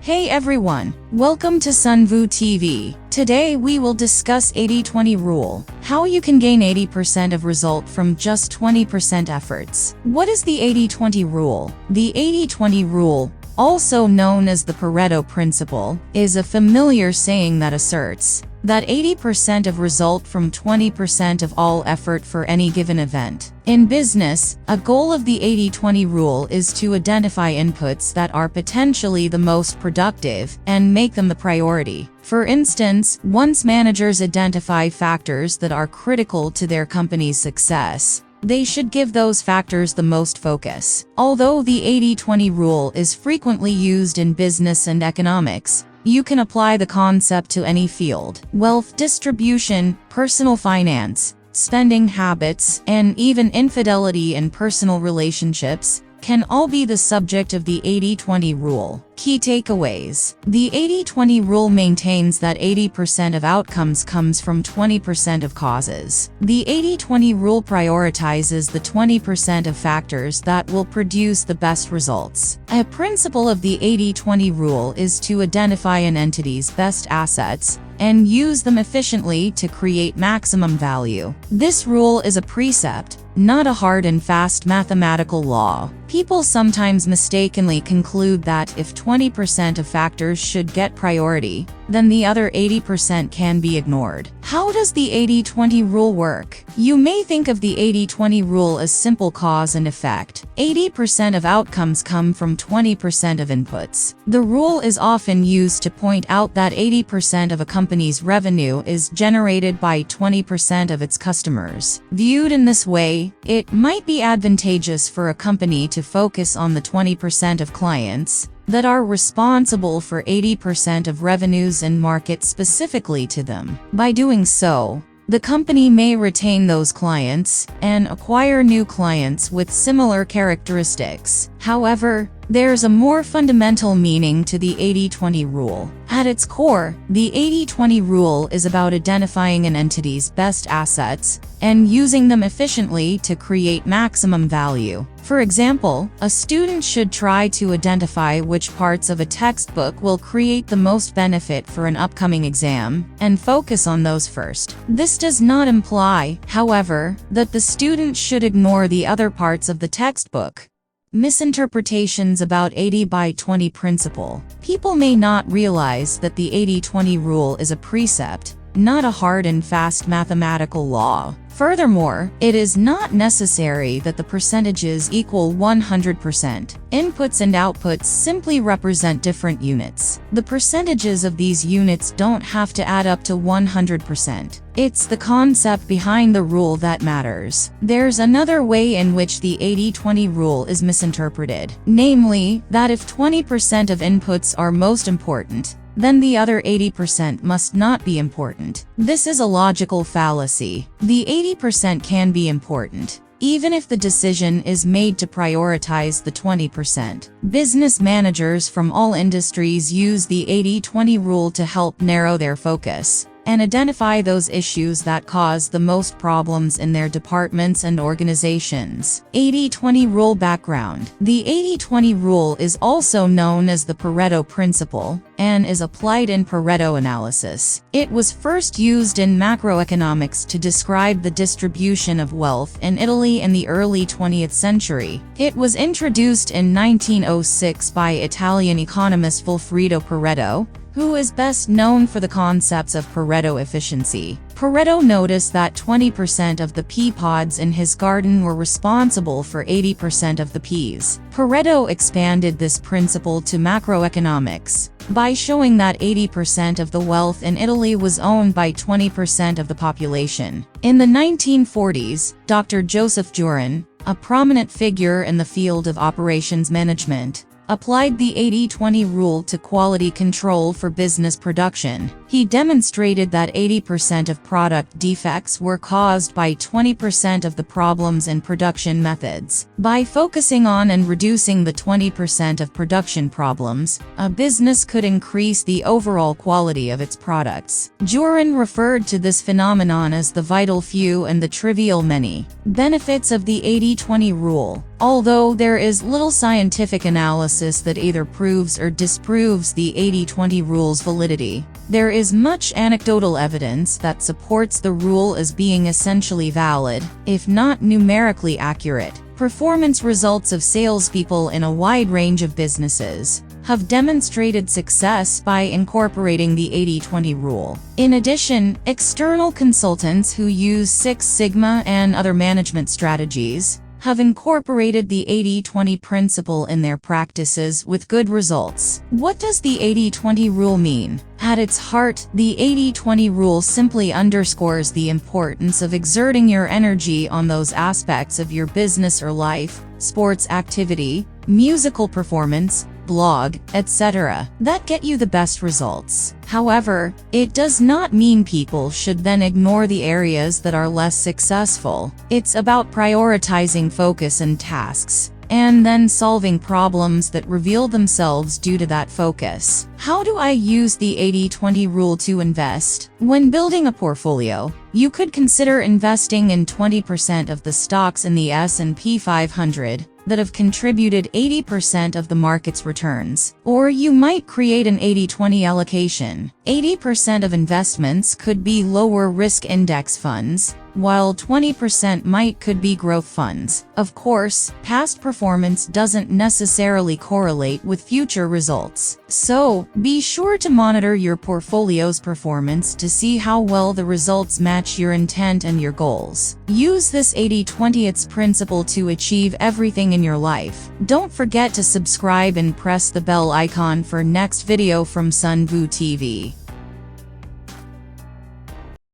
Hey everyone, welcome to Sunvu TV. Today we will discuss 80-20 rule, how you can gain 80% of result from just 20% efforts. What is the 80-20 rule? The 80-20 rule, also known as the Pareto Principle, is a familiar saying that asserts that 80% of result from 20% of all effort for any given event. In business, a goal of the 80-20 rule is to identify inputs that are potentially the most productive and make them the priority. For instance, once managers identify factors that are critical to their company's success, they should give those factors the most focus. Although the 80-20 rule is frequently used in business and economics, you can apply the concept to any field. Wealth distribution, personal finance, spending habits, and even infidelity in personal relationships can all be the subject of the 80-20 rule. Key takeaways. The 80-20 rule maintains that 80% of outcomes comes from 20% of causes. The 80-20 rule prioritizes the 20% of factors that will produce the best results. A principle of the 80-20 rule is to identify an entity's best assets and use them efficiently to create maximum value. This rule is a precept, not a hard and fast mathematical law. People sometimes mistakenly conclude that if 20% of factors should get priority, then the other 80% can be ignored. How does the 80-20 rule work? You may think of the 80-20 rule as simple cause and effect. 80% of outcomes come from 20% of inputs. The rule is often used to point out that 80% of a company's revenue is generated by 20% of its customers. Viewed in this way, it might be advantageous for a company to focus on the 20% of clients that are responsible for 80% of revenues and market specifically to them. By doing so, the company may retain those clients and acquire new clients with similar characteristics. However, there's a more fundamental meaning to the 80-20 rule. At its core, the 80-20 rule is about identifying an entity's best assets and using them efficiently to create maximum value. For example, a student should try to identify which parts of a textbook will create the most benefit for an upcoming exam and focus on those first. This does not imply, however, that the student should ignore the other parts of the textbook. Misinterpretations about 80-20 principle. People may not realize that the 80-20 rule is a precept, not a hard and fast mathematical law. Furthermore, it is not necessary that the percentages equal 100%. Inputs and outputs simply represent different units. The percentages of these units don't have to add up to 100%. It's the concept behind the rule that matters. There's another way in which the 80-20 rule is misinterpreted, namely, that if 20% of inputs are most important, then the other 80% must not be important. This is a logical fallacy. The 80% can be important, even if the decision is made to prioritize the 20%. Business managers from all industries use the 80-20 rule to help narrow their focus and identify those issues that cause the most problems in their departments and organizations. 80-20 rule background. The 80-20 rule is also known as the Pareto Principle and is applied in Pareto analysis. It was first used in macroeconomics to describe the distribution of wealth in Italy in the early 20th century. It was introduced in 1906 by Italian economist Vilfredo Pareto, who is best known for the concepts of Pareto efficiency. Pareto noticed that 20% of the pea pods in his garden were responsible for 80% of the peas. Pareto expanded this principle to macroeconomics by showing that 80% of the wealth in Italy was owned by 20% of the population. In the 1940s, Dr. Joseph Juran, a prominent figure in the field of operations management, applied the 80-20 rule to quality control for business production. He demonstrated that 80% of product defects were caused by 20% of the problems in production methods. By focusing on and reducing the 20% of production problems, a business could increase the overall quality of its products. Jurin referred to this phenomenon as the vital few and the trivial many. Benefits of the 80-20 rule. Although there is little scientific analysis that either proves or disproves the 80-20 rule's validity, there is much anecdotal evidence that supports the rule as being essentially valid, if not numerically accurate. Performance results of salespeople in a wide range of businesses have demonstrated success by incorporating the 80-20 rule. In addition, external consultants who use Six Sigma and other management strategies have incorporated the 80-20 principle in their practices with good results. What does the 80-20 rule mean? At its heart, the 80-20 rule simply underscores the importance of exerting your energy on those aspects of your business or life, sports activity, musical performance, blog, etc., that get you the best results. However, it does not mean people should then ignore the areas that are less successful. It's about prioritizing focus and tasks, and then solving problems that reveal themselves due to that focus. How do I use the 80-20 rule to invest? When building a portfolio, you could consider investing in 20% of the stocks in the S&P 500 that have contributed 80% of the market's returns. Or you might create an 80-20 allocation. 80% of investments could be lower risk index funds, while 20% could be growth funds. Of course, past performance doesn't necessarily correlate with future results. So, be sure to monitor your portfolio's performance to see how well the results match your intent and your goals. Use this 80-20 principle to achieve everything in your life. Don't forget to subscribe and press the bell icon for next video from Sunvu TV.